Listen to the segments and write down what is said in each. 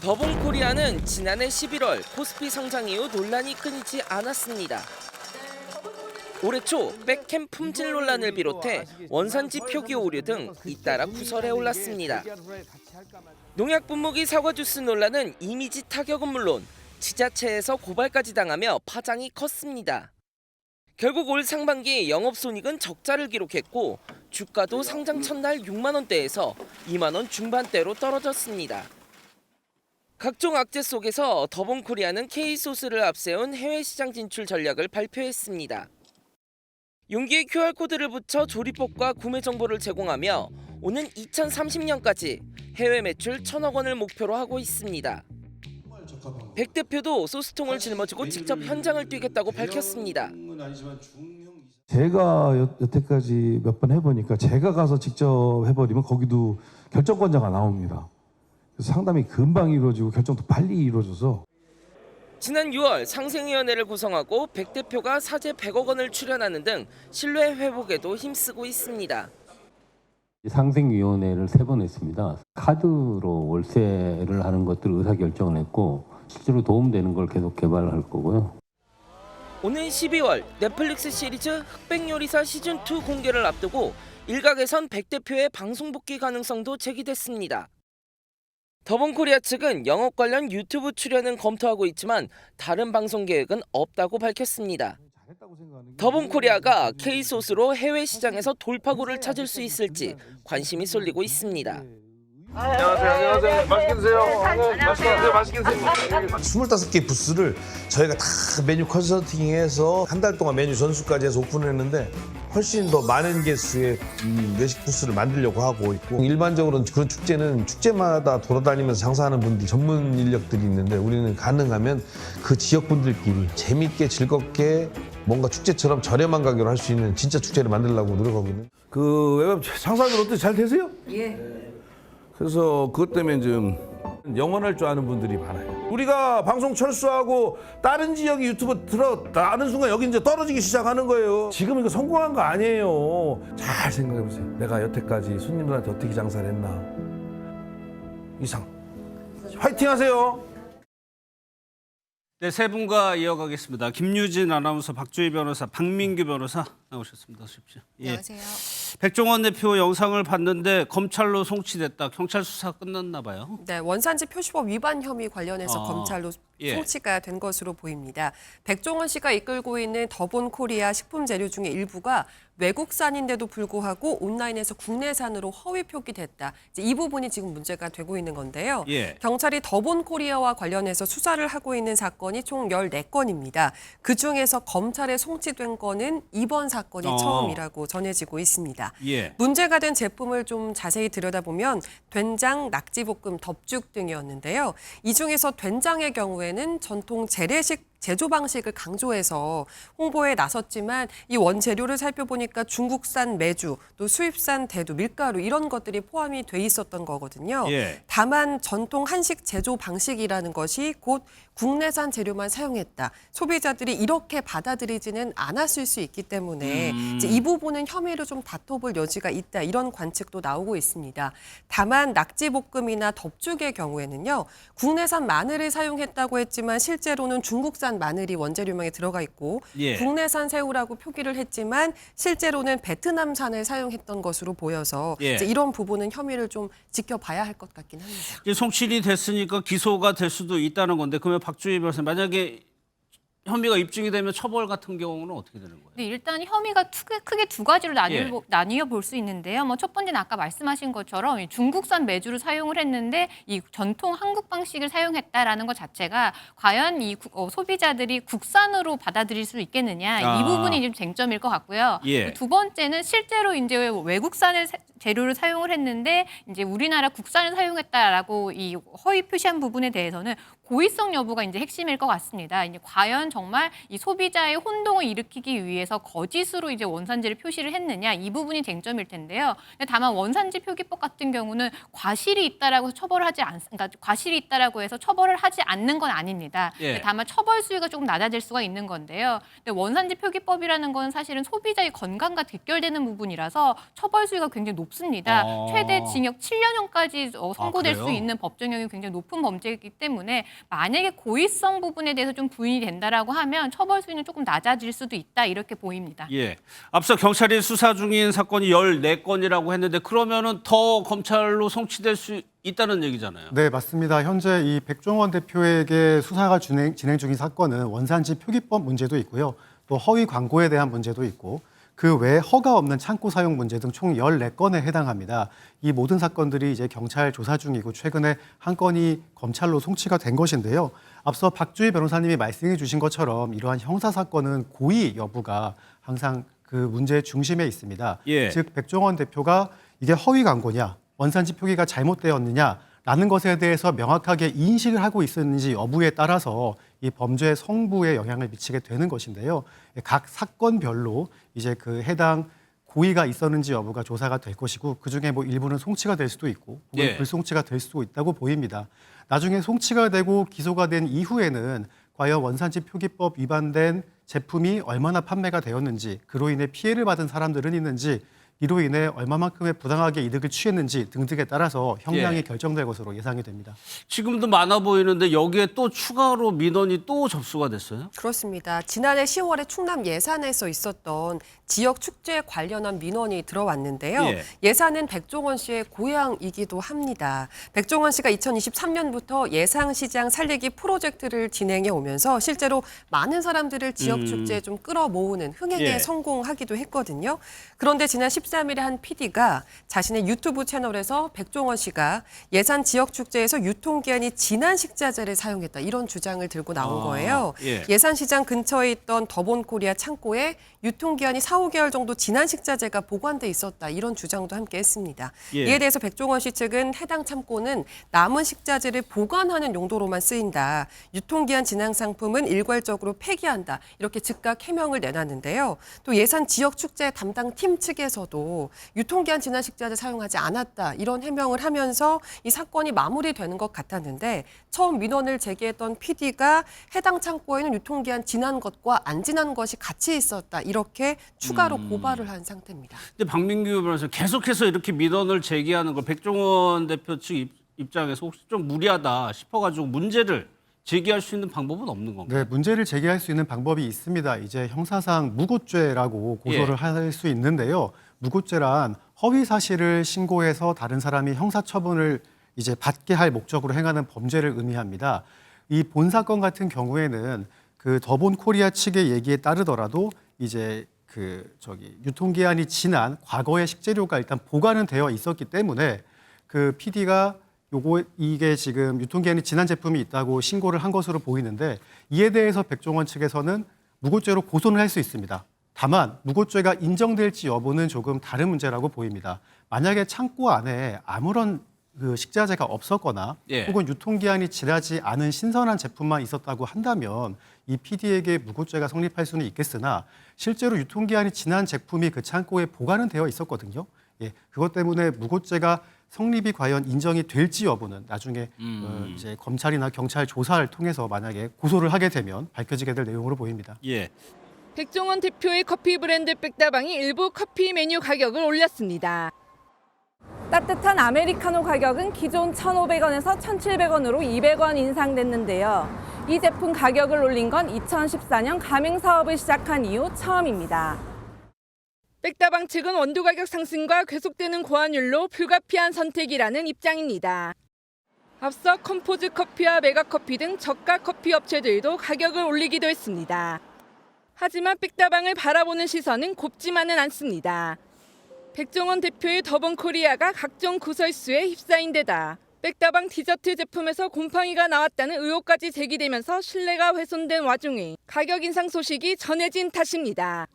더본코리아는 지난해 11월 코스피 상장 이후 논란이 끊이지 않았습니다. 올해 초 백캠 품질 논란을 비롯해 원산지 표기 오류 등 잇따라 구설에 올랐습니다. 농약 분무기 사과 주스 논란은 이미지 타격은 물론 지자체에서 고발까지 당하며 파장이 컸습니다. 결국 올 상반기 영업손익은 적자를 기록했고 주가도 상장 첫날 6만 원대에서 2만 원 중반대로 떨어졌습니다. 각종 악재 속에서 더본코리아는 K소스를 앞세운 해외 시장 진출 전략을 발표했습니다. 용기에 QR코드를 붙여 조리법과 구매 정보를 제공하며 오는 2030년까지 해외 매출 1,000억 원을 목표로 하고 있습니다. 백 대표도 소스통을 짊어지고 직접 현장을 뛰겠다고 밝혔습니다. 제가 여태까지 몇 번 해보니까 제가 가서 직접 해버리면 거기도 결정권자가 나옵니다. 그래서 상담이 금방 이루어지고 결정도 빨리 이루어져서. 지난 6월 상생위원회를 구성하고 백 대표가 사재 100억 원을 출연하는 등 신뢰 회복에도 힘쓰고 있습니다. 상생위원회를 3번 했습니다. 카드로 월세를 하는 것들을 의사결정을 했고 실제로 도움되는 걸 계속 개발할 거고요. 오는 12월 넷플릭스 시리즈 흑백요리사 시즌2 공개를 앞두고 일각에선 백 대표의 방송 복귀 가능성도 제기됐습니다. 더본코리아 측은 영업 관련 유튜브 출연은 검토하고 있지만 다른 방송 계획은 없다고 밝혔습니다. 더본코리아가 K소스로 해외 시장에서 돌파구를 찾을 수 있을지 관심이 쏠리고 있습니다. 안녕하세요. 맛있게 드세요. 맛있게 드세요. 25개 부스를 저희가 다 메뉴 컨설팅해서 한 달 동안 메뉴 전수까지 해서 오픈을 했는데 훨씬 더 많은 개수의 외식 부스를 만들려고 하고 있고, 일반적으로는 그런 축제는 축제마다 돌아다니면서 장사하는 분들 전문 인력들이 있는데 우리는 가능하면 그 지역 분들끼리 재밌게 즐겁게 뭔가 축제처럼 저렴한 가격으로 할 수 있는 진짜 축제를 만들려고 노력하고 있는. 그 웹 장사들 어떻게 잘 되세요? 예. 그래서 그것 때문에 좀 영원할 줄 아는 분들이 많아요. 우리가 방송 철수하고 다른 지역이 유튜브 들어가는 순간 여기 이제 떨어지기 시작하는 거예요. 지금 이거 성공한 거 아니에요. 잘 생각해 보세요. 내가 여태까지 손님들한테 어떻게 장사를 했나. 이상. 화이팅 하세요. 네, 세 분과 이어가겠습니다. 김유진 아나운서, 박주희 변호사, 박민규 변호사 나오셨습니다. 어서 오십시오. 예. 안녕하세요. 백종원 대표 영상을 봤는데 검찰로 송치됐다. 경찰 수사 끝났나 봐요. 네, 원산지 표시법 위반 혐의 관련해서 검찰로 예. 송치가 된 것으로 보입니다. 백종원 씨가 이끌고 있는 더본코리아 식품 재료 중에 일부가 외국산인데도 불구하고 온라인에서 국내산으로 허위 표기됐다. 이제 이 부분이 지금 문제가 되고 있는 건데요. 예. 경찰이 더본코리아와 관련해서 수사를 하고 있는 사건이 총 14건입니다. 그중에서 검찰에 송치된 건은 이번 사건이 처음이라고 전해지고 있습니다. 예. 문제가 된 제품을 좀 자세히 들여다보면 된장, 낙지볶음, 덮죽 등이었는데요. 이 중에서 된장의 경우에는 전통 재래식 제조 방식을 강조해서 홍보에 나섰지만 이 원재료를 살펴보니까 중국산 메주, 또 수입산 대두, 밀가루 이런 것들이 포함이 돼 있었던 거거든요. 예. 다만 전통 한식 제조 방식이라는 것이 곧 국내산 재료만 사용했다. 소비자들이 이렇게 받아들이지는 않았을 수 있기 때문에 이제 이 부분은 혐의로 좀 다퉈볼 여지가 있다. 이런 관측도 나오고 있습니다. 다만 낙지볶음이나 덮죽의 경우에는요. 국내산 마늘을 사용했다고 했지만 실제로는 중국산 마늘이 원재료명에 들어가 있고 예. 국내산 새우라고 표기를 했지만 실제로는 베트남산을 사용했던 것으로 보여서 예. 이제 이런 부분은 혐의를 좀 지켜봐야 할 것 같긴 합니다. 이제 송치이 됐으니까 기소가 될 수도 있다는 건데 그러면 박주희 변호사 만약에 혐의가 입증이 되면 처벌 같은 경우는 어떻게 되는 거예요? 네, 일단 혐의가 크게 두 가지로 나뉘어 볼 수 있는데요. 첫 번째는 아까 말씀하신 것처럼 중국산 메주를 사용을 했는데 이 전통 한국 방식을 사용했다라는 것 자체가 과연 이 소비자들이 국산으로 받아들일 수 있겠느냐 이 부분이 좀 쟁점일 것 같고요. 예. 두 번째는 실제로 이제 외국산을 재료를 사용을 했는데 이제 우리나라 국산을 사용했다라고 이 허위 표시한 부분에 대해서는 고의성 여부가 이제 핵심일 것 같습니다. 이제 과연 정말 이 소비자의 혼동을 일으키기 위해서 거짓으로 이제 원산지를 표시를 했느냐 이 부분이 쟁점일 텐데요. 근데 다만 원산지 표기법 같은 경우는 과실이 있다라고 그러니까 과실이 있다라고 해서 처벌을 하지 않는 건 아닙니다. 예. 다만 처벌 수위가 조금 낮아질 수가 있는 건데요. 근데 원산지 표기법이라는 건 사실은 소비자의 건강과 직결되는 부분이라서 처벌 수위가 굉장히 높습니다. 최대 징역 7년형까지 선고될 수 있는 법정형이 굉장히 높은 범죄이기 때문에 만약에 고의성 부분에 대해서 좀 부인이 된다라고 하면 처벌 수위는 조금 낮아질 수도 있다 이렇게 보입니다. 예. 앞서 경찰이 수사 중인 사건이 14건이라고 했는데 그러면은 더 검찰로 송치될 수 있다는 얘기잖아요. 네, 맞습니다. 현재 이 백종원 대표에게 수사가 진행 중인 사건은 원산지 표기법 문제도 있고요. 또 허위 광고에 대한 문제도 있고 그 외에 허가 없는 창고 사용 문제 등 총 14건에 해당합니다. 이 모든 사건들이 이제 경찰 조사 중이고 최근에 한 건이 검찰로 송치가 된 것인데요. 앞서 박주희 변호사님이 말씀해 주신 것처럼 이러한 형사 사건은 고의 여부가 항상 그 문제의 중심에 있습니다. 예. 즉 백종원 대표가 이게 허위 광고냐, 원산지 표기가 잘못되었느냐라는 것에 대해서 명확하게 인식을 하고 있었는지 여부에 따라서 이 범죄 성부에 영향을 미치게 되는 것인데요. 각 사건별로 이제 그 해당 고의가 있었는지 여부가 조사가 될 것이고 그중에 뭐 일부는 송치가 될 수도 있고 혹은 예. 불송치가 될 수도 있다고 보입니다. 나중에 송치가 되고 기소가 된 이후에는 과연 원산지 표기법 위반된 제품이 얼마나 판매가 되었는지 그로 인해 피해를 받은 사람들은 있는지 이로 인해 얼마만큼의 부당하게 이득을 취했는지 등등에 따라서 형량이 예. 결정될 것으로 예상이 됩니다. 지금도 많아 보이는데 여기에 또 추가로 민원이 또 접수가 됐어요? 그렇습니다. 지난해 10월에 충남 예산에서 있었던 지역 축제에 관련한 민원이 들어왔는데요. 예. 예산은 백종원 씨의 고향이기도 합니다. 백종원 씨가 2023년부터 예산시장 살리기 프로젝트를 진행해 오면서 실제로 많은 사람들을 지역 축제에 좀 끌어모으는 흥행에 예. 성공하기도 했거든요. 그런데 지난 13일에 한 PD가 자신의 유튜브 채널에서 백종원 씨가 예산 지역 축제에서 유통기한이 지난 식자재를 사용했다 이런 주장을 들고 나온 거예요. 예. 예산시장 근처에 있던 더본코리아 창고에 유통기한이 4, 5개월 정도 지난 식자재가 보관돼 있었다 이런 주장도 함께 했습니다. 예. 이에 대해서 백종원 씨 측은 해당 창고는 남은 식자재를 보관하는 용도로만 쓰인다. 유통기한 지난 상품은 일괄적으로 폐기한다. 이렇게 즉각 해명을 내놨는데요. 또 예산 지역 축제 담당 팀 측에서도 유통기한 지난 식자재 사용하지 않았다. 이런 해명을 하면서 이 사건이 마무리되는 것 같았는데 처음 민원을 제기했던 PD가 해당 창고에는 유통기한 지난 것과 안 지난 것이 같이 있었다. 이렇게 추가로 고발을 한 상태입니다. 근데 박민규 변호사 계속해서 이렇게 민원을 제기하는 걸 백종원 대표 측 입장에서 혹시 좀 무리하다 싶어가지고 문제를 제기할 수 있는 방법은 없는 건가요? 네, 문제를 제기할 수 있는 방법이 있습니다. 이제 형사상 무고죄라고 고소를 할 수 있는데요. 무고죄란 허위 사실을 신고해서 다른 사람이 형사처분을 이제 받게 할 목적으로 행하는 범죄를 의미합니다. 이 본 사건 같은 경우에는 그 더본 코리아 측의 얘기에 따르더라도 이제 유통기한이 지난 과거의 식재료가 일단 보관은 되어 있었기 때문에 그 PD가 이게 지금 유통기한이 지난 제품이 있다고 신고를 한 것으로 보이는데 이에 대해서 백종원 측에서는 무고죄로 고소는 할 수 있습니다. 다만 무고죄가 인정될지 여부는 조금 다른 문제라고 보입니다. 만약에 창고 안에 아무런 그 식자재가 없었거나 예. 혹은 유통기한이 지나지 않은 신선한 제품만 있었다고 한다면 이 PD에게 무고죄가 성립할 수는 있겠으나 실제로 유통기한이 지난 제품이 그 창고에 보관은 되어 있었거든요. 예, 그것 때문에 무고죄가 성립이 과연 인정이 될지 여부는 나중에 이제 검찰이나 경찰 조사를 통해서 만약에 고소를 하게 되면 밝혀지게 될 내용으로 보입니다. 예. 백종원 대표의 커피 브랜드 백다방이 일부 커피 메뉴 가격을 올렸습니다. 따뜻한 아메리카노 가격은 기존 1,500원에서 1,700원으로 200원 인상됐는데요. 이 제품 가격을 올린 건 2014년 가맹 사업을 시작한 이후 처음입니다. 백다방 측은 원두 가격 상승과 계속되는 고환율로 불가피한 선택이라는 입장입니다. 앞서 컴포즈 커피와 메가커피 등 저가 커피 업체들도 가격을 올리기도 했습니다. 하지만 백다방을 바라보는 시선은 곱지만은 않습니다. 백종원 대표의 더본코리아가 각종 구설수에 휩싸인 데다 백다방 디저트 제품에서 곰팡이가 나왔다는 의혹까지 제기되면서 신뢰가 훼손된 와중에 가격 인상 소식이 전해진 탓입니다.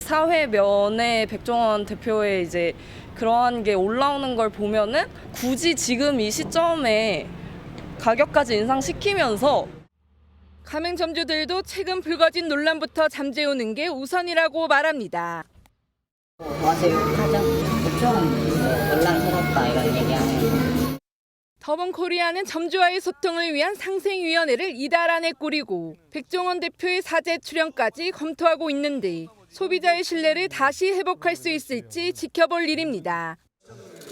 사회면에 백종원 대표의 이제 그러한 게 올라오는 걸 보면은 굳이 지금 이 시점에 가격까지 인상시키면서 가맹점주들도 최근 불거진 논란부터 잠재우는 게 우선이라고 말합니다. 와서 가장 걱정은 논란스럽다 이런 얘기하면. 더본코리아는 점주와의 소통을 위한 상생위원회를 이달 안에 꾸리고 백종원 대표의 사제 출연까지 검토하고 있는데 소비자의 신뢰를 다시 회복할 수 있을지 지켜볼 일입니다.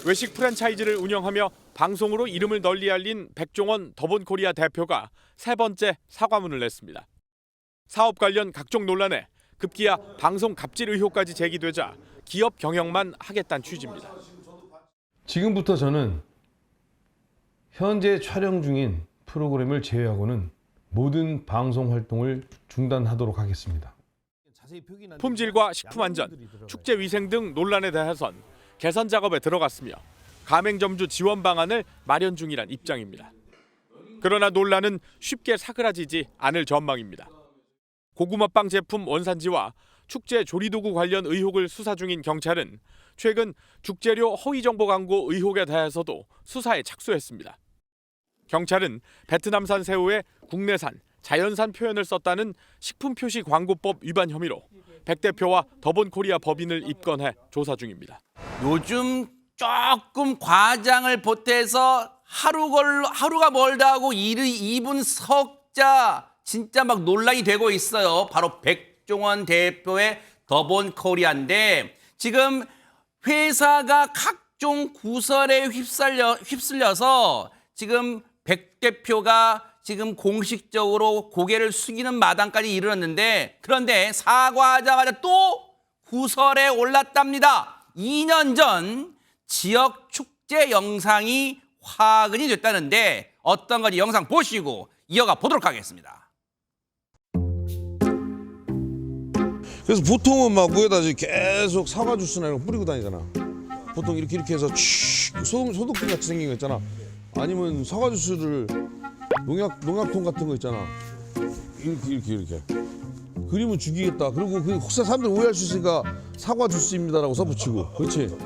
외식 프랜차이즈를 운영하며 방송으로 이름을 널리 알린 백종원 더본코리아 대표가 세 번째 사과문을 냈습니다. 사업 관련 각종 논란에 급기야 방송 갑질 의혹까지 제기되자 기업 경영만 하겠다는 취지입니다. 지금부터 저는 현재 촬영 중인 프로그램을 제외하고는 모든 방송 활동을 중단하도록 하겠습니다. 품질과 식품 안전, 축제 위생 등 논란에 대해선 개선 작업에 들어갔으며 가맹점주 지원 방안을 마련 중이란 입장입니다. 그러나 논란은 쉽게 사그라지지 않을 전망입니다. 고구마빵 제품 원산지와 축제 조리도구 관련 의혹을 수사 중인 경찰은 최근 축제료 허위 정보 광고 의혹에 대해서도 수사에 착수했습니다. 경찰은 베트남산 새우에 국내산, 자연산 표현을 썼다는 식품표시 광고법 위반 혐의로 백 대표와 더본코리아 법인을 입건해 조사 중입니다. 요즘 조금 과장을 보태서 하루가 멀다 하고 2분 석자 진짜 막 논란이 되고 있어요. 바로 백종원 대표의 더본코리아인데 지금 회사가 각종 구설에 휩쓸려서 지금 백 대표가 지금 공식적으로 고개를 숙이는 마당까지 이르렀는데 그런데 사과하자마자 또 구설에 올랐답니다. 2년 전 지역 축제 영상이 화근이 됐다는데 어떤 건지 영상 보시고 이어가 보도록 하겠습니다. 그래서 보통은 막 위에다 계속 사과 주스나 이런 거 뿌리고 다니잖아. 보통 이렇게 해서 소독기 같이 생긴 거 있잖아. 아니면 사과 주스를 농약통 같은 거 있잖아. 이렇게. 그리면 죽이겠다. 그리고 그 혹시 사람들 오해할 수 있으니까 사과 주스입니다라고 써붙이고. 그렇지.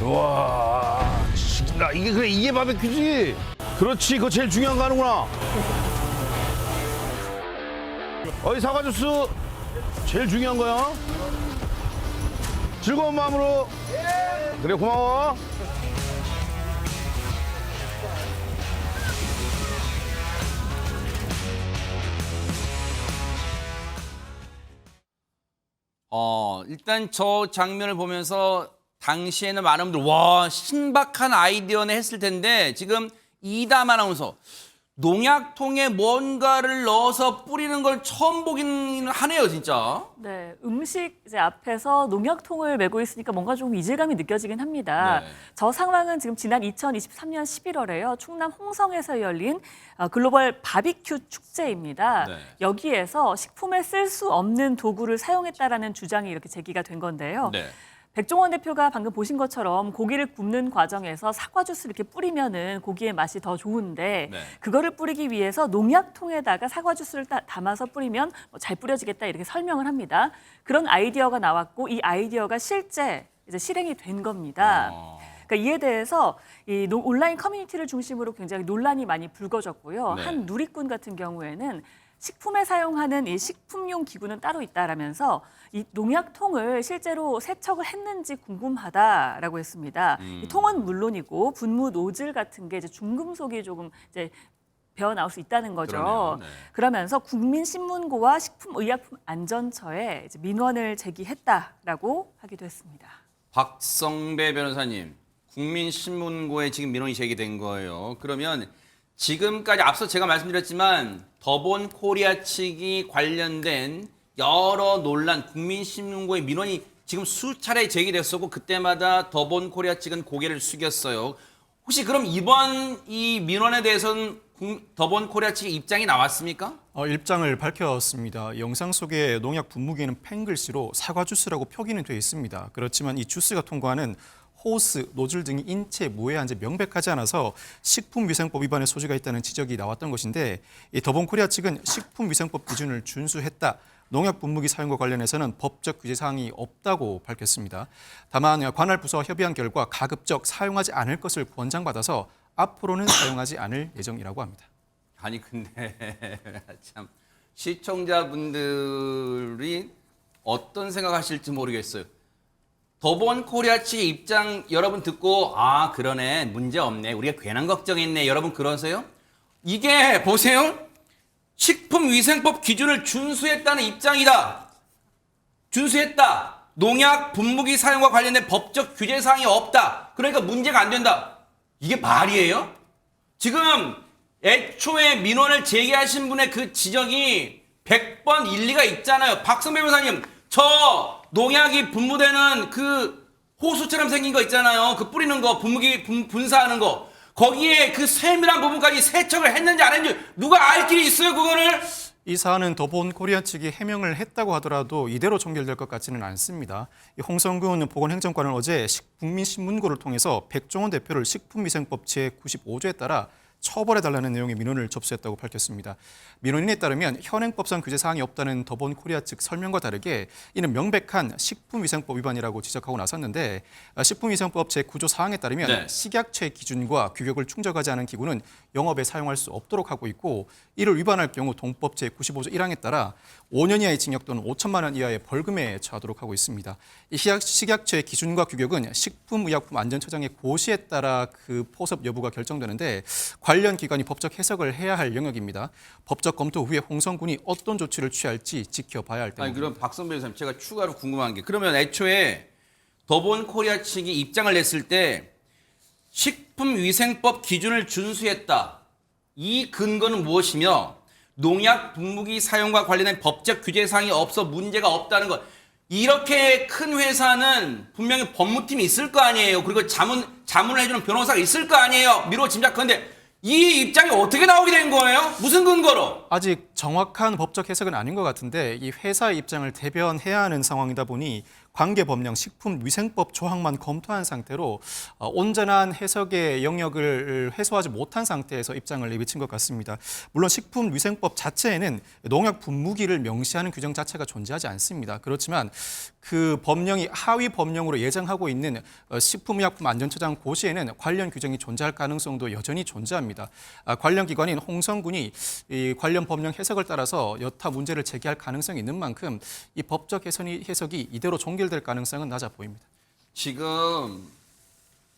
와, 나 이게 바베큐지. 그렇지, 그거 제일 중요한 거 하는구나. 어이 사과 주스 제일 중요한 거야. 즐거운 마음으로. 그래 고마워. 일단 저 장면을 보면서 당시에는 많은 분들 와 신박한 아이디어네 했을 텐데 지금 이담 아나운서 농약통에 뭔가를 넣어서 뿌리는 걸 처음 보긴 하네요, 진짜. 네, 음식 이제 앞에서 농약통을 메고 있으니까 뭔가 조금 이질감이 느껴지긴 합니다. 네. 저 상황은 지금 지난 2023년 11월에요. 충남 홍성에서 열린 글로벌 바비큐 축제입니다. 네. 여기에서 식품에 쓸 수 없는 도구를 사용했다라는 주장이 이렇게 제기가 된 건데요. 네. 백종원 대표가 방금 보신 것처럼 고기를 굽는 과정에서 사과 주스 이렇게 뿌리면은 고기의 맛이 더 좋은데 네. 그거를 뿌리기 위해서 농약통에다가 사과 주스를 담아서 뿌리면 잘 뿌려지겠다 이렇게 설명을 합니다. 그런 아이디어가 나왔고 이 아이디어가 실제 이제 실행이 된 겁니다. 그러니까 이에 대해서 이 온라인 커뮤니티를 중심으로 굉장히 논란이 많이 불거졌고요. 네. 한 누리꾼 같은 경우에는 식품에 사용하는 이 식품용 기구는 따로 있다라면서 이 농약통을 실제로 세척을 했는지 궁금하다라고 했습니다. 이 통은 물론이고 분무 노즐 같은 게 이제 중금속이 조금 이제 배어 나올 수 있다는 거죠. 그러네요. 네. 그러면서 국민신문고와 식품의약품안전처에 이제 민원을 제기했다라고 하기도 했습니다. 박성배 변호사님, 국민신문고에 지금 민원이 제기된 거예요. 그러면 지금까지 앞서 제가 말씀드렸지만 더본코리아 측이 관련된 여러 논란, 국민신문고의 민원이 지금 수차례 제기됐었고 그때마다 더본코리아 측은 고개를 숙였어요. 혹시 그럼 이번 이 민원에 대해서는 더본코리아 측의 입장이 나왔습니까? 입장을 밝혔습니다. 영상 속에 농약 분무기는 펜글씨로 사과 주스라고 표기는 되어 있습니다. 그렇지만 이 주스가 통과하는 호스, 노즐 등이 인체 무해한지 명백하지 않아서 식품위생법 위반의 소지가 있다는 지적이 나왔던 것인데 이 더본코리아 측은 식품위생법 기준을 준수했다. 농약 분무기 사용과 관련해서는 법적 규제 사항이 없다고 밝혔습니다. 다만 관할 부서와 협의한 결과 가급적 사용하지 않을 것을 권장받아서 앞으로는 사용하지 않을 예정이라고 합니다. 아니 근데 참 시청자분들이 어떤 생각하실지 모르겠어요. 더본 코리아 측의 입장 여러분 듣고 아 그러네 문제 없네 우리가 괜한 걱정했네 여러분 그러세요? 이게 보세요. 식품위생법 기준을 준수했다는 입장이다. 준수했다. 농약 분무기 사용과 관련된 법적 규제 사항이 없다. 그러니까 문제가 안 된다. 이게 말이에요? 지금 애초에 민원을 제기하신 분의 그 지적이 100번 일리가 있잖아요. 박성배 변호사님, 저 농약이 분무되는 그 호수처럼 생긴 거 있잖아요. 그 뿌리는 거, 분무기 분사하는 거. 거기에 그 세밀한 부분까지 세척을 했는지 안 했는지 누가 알 길이 있어요, 그거를? 이 사안은 더본 코리아 측이 해명을 했다고 하더라도 이대로 종결될 것 같지는 않습니다. 홍성근 보건행정관은 어제 국민신문고를 통해서 백종원 대표를 식품위생법 제95조에 따라 처벌해달라는 내용의 민원을 접수했다고 밝혔습니다. 민원인에 따르면 현행법상 규제 사항이 없다는 더본 코리아 측 설명과 다르게 이는 명백한 식품위생법 위반이라고 지적하고 나섰는데 식품위생법 제9조 사항에 따르면 네. 식약처의 기준과 규격을 충족하지 않은 기구는 영업에 사용할 수 없도록 하고 있고 이를 위반할 경우 동법 제95조 1항에 따라 5년 이하의 징역 또는 5천만 원 이하의 벌금에 처하도록 하고 있습니다. 이 식약처의 기준과 규격은 식품의약품안전처장의 고시에 따라 그 포섭 여부가 결정되는데 관련 기관이 법적 해석을 해야 할 영역입니다. 법적 검토 후에 홍성군이 어떤 조치를 취할지 지켜봐야 할 때입니다. 아니 그럼 박성배 선생님 제가 추가로 궁금한 게 그러면 애초에 더본 코리아 측이 입장을 냈을 때 식품위생법 기준을 준수했다. 이 근거는 무엇이며 농약 분무기 사용과 관련된 법적 규제 사항이 없어 문제가 없다는 것. 이렇게 큰 회사는 분명히 법무팀이 있을 거 아니에요. 그리고 자문을 해주는 변호사가 있을 거 아니에요. 미루어 짐작컨대 이 입장이 어떻게 나오게 된 거예요? 무슨 근거로? 아직 정확한 법적 해석은 아닌 것 같은데 이 회사의 입장을 대변해야 하는 상황이다 보니 관계법령 식품위생법 조항만 검토한 상태로 온전한 해석의 영역을 해소하지 못한 상태에서 입장을 내비친 것 같습니다. 물론 식품위생법 자체에는 농약 분무기를 명시하는 규정 자체가 존재하지 않습니다. 그렇지만 그 법령이 하위 법령으로 예정하고 있는 식품의약품안전처장 고시에는 관련 규정이 존재할 가능성도 여전히 존재합니다. 관련 기관인 홍성군이 이 관련 법령 해석을 따라서 여타 문제를 제기할 가능성이 있는 만큼 이 법적 해석이 이대로 종결될 가능성은 낮아 보입니다. 지금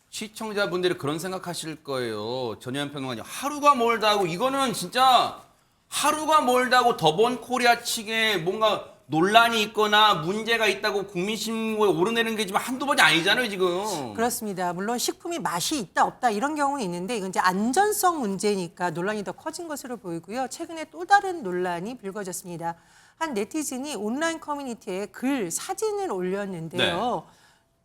시청자분들이 그런 생각하실 거예요. 전혜연 평론가님 하루가 멀다고 이거는 진짜 하루가 멀다고 더본 코리아 측에 뭔가 논란이 있거나 문제가 있다고 국민신문고에 오르내는 게 지금 한두 번이 아니잖아요, 지금. 그렇습니다. 물론 식품이 맛이 있다 없다 이런 경우는 있는데 이건 이제 안전성 문제니까 논란이 더 커진 것으로 보이고요. 최근에 또 다른 논란이 불거졌습니다. 한 네티즌이 온라인 커뮤니티에 사진을 올렸는데요.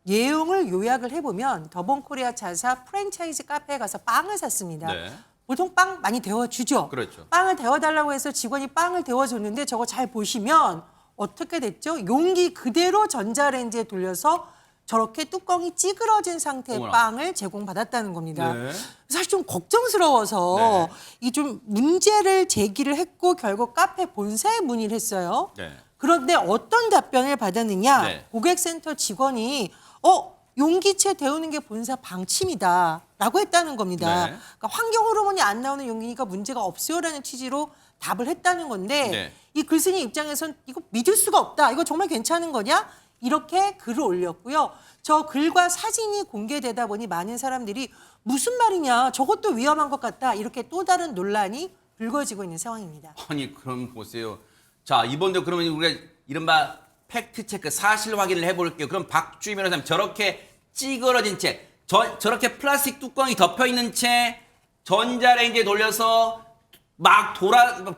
네. 내용을 요약을 해보면 더본코리아 차사 프랜차이즈 카페에 가서 빵을 샀습니다. 네. 보통 빵 많이 데워주죠. 그렇죠. 빵을 데워달라고 해서 직원이 빵을 데워줬는데 저거 잘 보시면 어떻게 됐죠? 용기 그대로 전자레인지에 돌려서 저렇게 뚜껑이 찌그러진 상태의 어머나. 빵을 제공받았다는 겁니다. 네. 사실 좀 걱정스러워서 이 좀 문제를 제기를 했고 결국 카페 본사에 문의를 했어요. 네. 그런데 어떤 답변을 받았느냐? 네. 고객센터 직원이 용기채 데우는 게 본사 방침이다라고 했다는 겁니다. 네. 그러니까 환경 호르몬이 안 나오는 용기니까 문제가 없어요라는 취지로 답을 했다는 건데 네. 이 글쓴이 입장에선 이거 믿을 수가 없다. 이거 정말 괜찮은 거냐? 이렇게 글을 올렸고요. 저 글과 사진이 공개되다 보니 많은 사람들이 무슨 말이냐, 저것도 위험한 것 같다. 이렇게 또 다른 논란이 불거지고 있는 상황입니다. 아니 그럼 보세요. 자 이번도 그러면 우리가 이른바 팩트 체크 사실 확인을 해볼게요. 그럼 박주희 변호사님 저렇게 찌그러진 채, 저렇게 플라스틱 뚜껑이 덮여 있는 채 전자레인지에 돌려서 막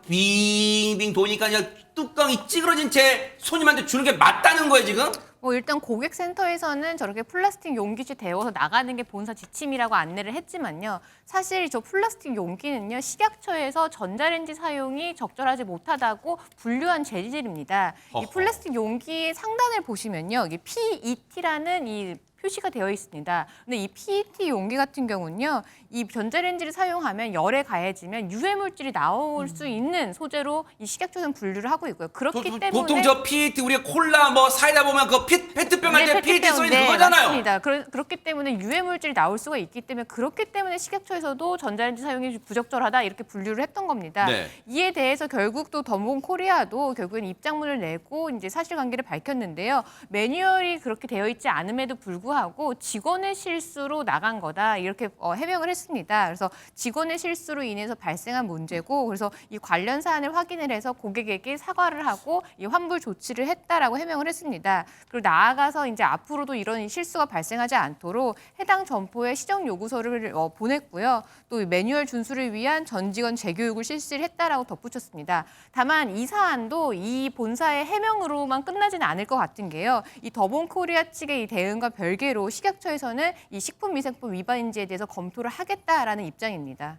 빙빙 도니까 뚜껑이 찌그러진 채 손님한테 주는 게 맞다는 거예요 지금? 일단 고객센터에서는 저렇게 플라스틱 용기채 데워서 나가는 게 본사 지침이라고 안내를 했지만요. 사실 저 플라스틱 용기는요. 식약처에서 전자레인지 사용이 적절하지 못하다고 분류한 재질입니다. 이 플라스틱 용기의 상단을 보시면요. 이게 PET라는 이 표시가 되어 있습니다. 근데 이 PET 용기 같은 경우는요, 이 전자레인지를 사용하면 열에 가해지면 유해 물질이 나올 수 있는 소재로 이 식약처에서는 분류를 하고 있고요. 그렇기 때문에 보통 저 PET 우리가 콜라 뭐 사이다 보면 그 페트병 할 때 PET 페트병, 써 있는 그거잖아요. 맞습니다. 그렇기 때문에 유해 물질이 나올 수가 있기 때문에 그렇기 때문에 식약처에서도 전자레인지 사용이 부적절하다 이렇게 분류를 했던 겁니다. 네. 이에 대해서 결국 또 더본 코리아도 결국엔 입장문을 내고 이제 사실관계를 밝혔는데요. 매뉴얼이 그렇게 되어 있지 않음에도 불구하고 직원의 실수로 나간 거다 이렇게 해명을 했습니다. 그래서 직원의 실수로 인해서 발생한 문제고 그래서 이 관련 사안을 확인을 해서 고객에게 사과를 하고 이 환불 조치를 했다라고 해명을 했습니다. 그리고 나아가서 이제 앞으로도 이런 실수가 발생하지 않도록 해당 점포에 시정 요구서를 보냈고요. 또 매뉴얼 준수를 위한 전 직원 재교육을 실시를 했다라고 덧붙였습니다. 다만 이 사안도 이 본사의 해명으로만 끝나지는 않을 것 같은 게요. 이 더본 코리아 측의 이 대응과 별개로 식약처에서는 이 식품위생법 위반인지에 대해서 검토를 하겠다라는 입장입니다.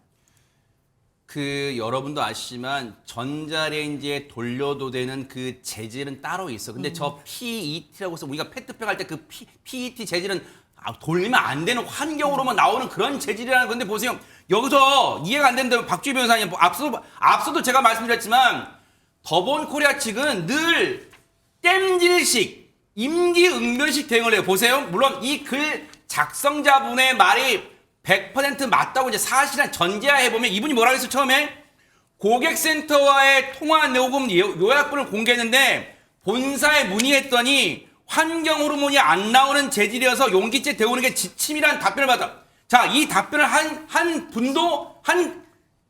여러분도 아시지만 전자레인지에 돌려도 되는 그 재질은 따로 있어. 근데 저 PET라고 해서 우리가 페트병 할 때 그 PET 재질은 돌리면 안 되는 환경으로만 나오는 그런 재질이라는 건데 보세요. 여기서 이해가 안 된다면 박주희 변호사님 앞서도 제가 말씀드렸지만 더본 코리아 측은 늘 땜질식, 임기응변식 대응을 해요. 보세요. 물론 이 글 작성자분의 말이 100% 맞다고 이제 사실은 전제해보면 이분이 뭐라고 했어요, 처음에? 고객센터와의 통화 녹음 요약본을 공개했는데 본사에 문의했더니 환경 호르몬이 안 나오는 재질이어서 용기째 데우는 게 지침이라는 답변을 받아. 자, 이 답변을 한 분도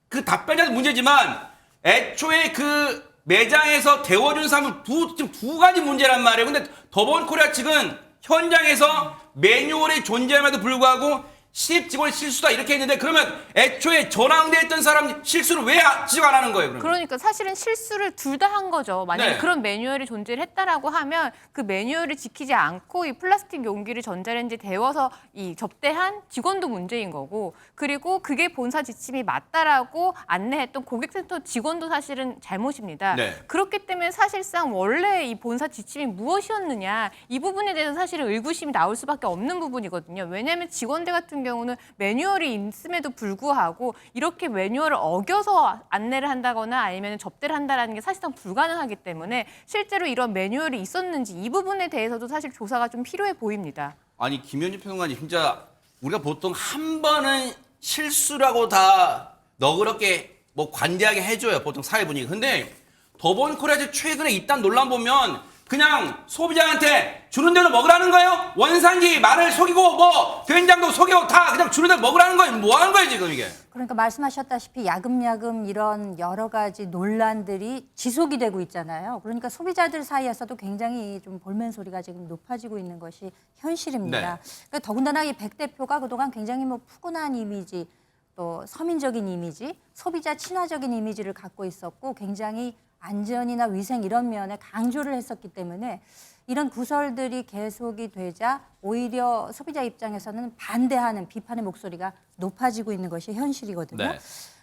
그 답변자도 문제지만 애초에 그 매장에서 데워준 사람은 두 가지 문제란 말이에요. 근데 더본 코리아 측은 현장에서 매뉴얼이 존재함에도 불구하고 신입 직원의 실수다 이렇게 했는데 그러면 애초에 전황대에 있던 사람 실수를 왜 지적 안 하는 거예요? 그러면? 그러니까 사실은 실수를 둘 다 한 거죠. 만약에 네. 그런 매뉴얼이 존재를 했다라고 하면 그 매뉴얼을 지키지 않고 이 플라스틱 용기를 전자레인지에 데워서 이 접대한 직원도 문제인 거고 그리고 그게 본사 지침이 맞다라고 안내했던 고객센터 직원도 사실은 잘못입니다. 네. 그렇기 때문에 사실상 원래 이 본사 지침이 무엇이었느냐 이 부분에 대해서 사실은 의구심이 나올 수밖에 없는 부분이거든요. 왜냐하면 직원들 같은 경우는 매뉴얼이 있음에도 불구하고 이렇게 매뉴얼을 어겨서 안내를 한다거나 아니면 접대를 한다는 게 사실상 불가능하기 때문에 실제로 이런 매뉴얼이 있었는지 이 부분에 대해서도 사실 조사가 좀 필요해 보입니다. 아니 김현주 평론가님 진짜 우리가 보통 한 번은 실수라고 다 너그럽게 뭐 관대하게 해줘요. 보통 사회 분위기. 근데 더본 코리아 최근에 이딴 논란 보면 그냥 소비자한테 주는 대로 먹으라는 거예요? 원산지 말을 속이고 뭐 된장도 속이고 다 그냥 주는 대로 먹으라는 거예요? 뭐 하는 거예요 지금 이게? 그러니까 말씀하셨다시피 야금야금 이런 여러 가지 논란들이 지속이 되고 있잖아요. 그러니까 소비자들 사이에서도 굉장히 좀 볼멘 소리가 지금 높아지고 있는 것이 현실입니다. 네. 그러니까 더군다나 이 백 대표가 그동안 굉장히 뭐 푸근한 이미지, 또 서민적인 이미지, 소비자 친화적인 이미지를 갖고 있었고 굉장히 안전이나 위생 이런 면에 강조를 했었기 때문에 이런 구설들이 계속이 되자 오히려 소비자 입장에서는 반대하는 비판의 목소리가 높아지고 있는 것이 현실이거든요. 네.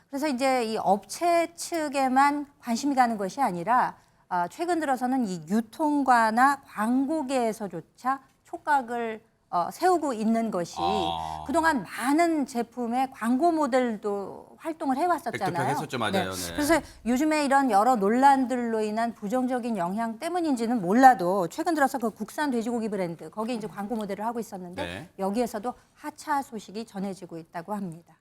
그래서 이제 이 업체 측에만 관심이 가는 것이 아니라 최근 들어서는 이 유통과나 광고계에서조차 촉각을 세우고 있는 것이 그동안 많은 제품의 광고 모델도 활동을 해왔었잖아요. 했었죠, 맞아요. 네. 그래서 요즘에 이런 여러 논란들로 인한 부정적인 영향 때문인지는 몰라도 최근 들어서 그 국산 돼지고기 브랜드 거기에 이제 광고 모델을 하고 있었는데 네. 여기에서도 하차 소식이 전해지고 있다고 합니다.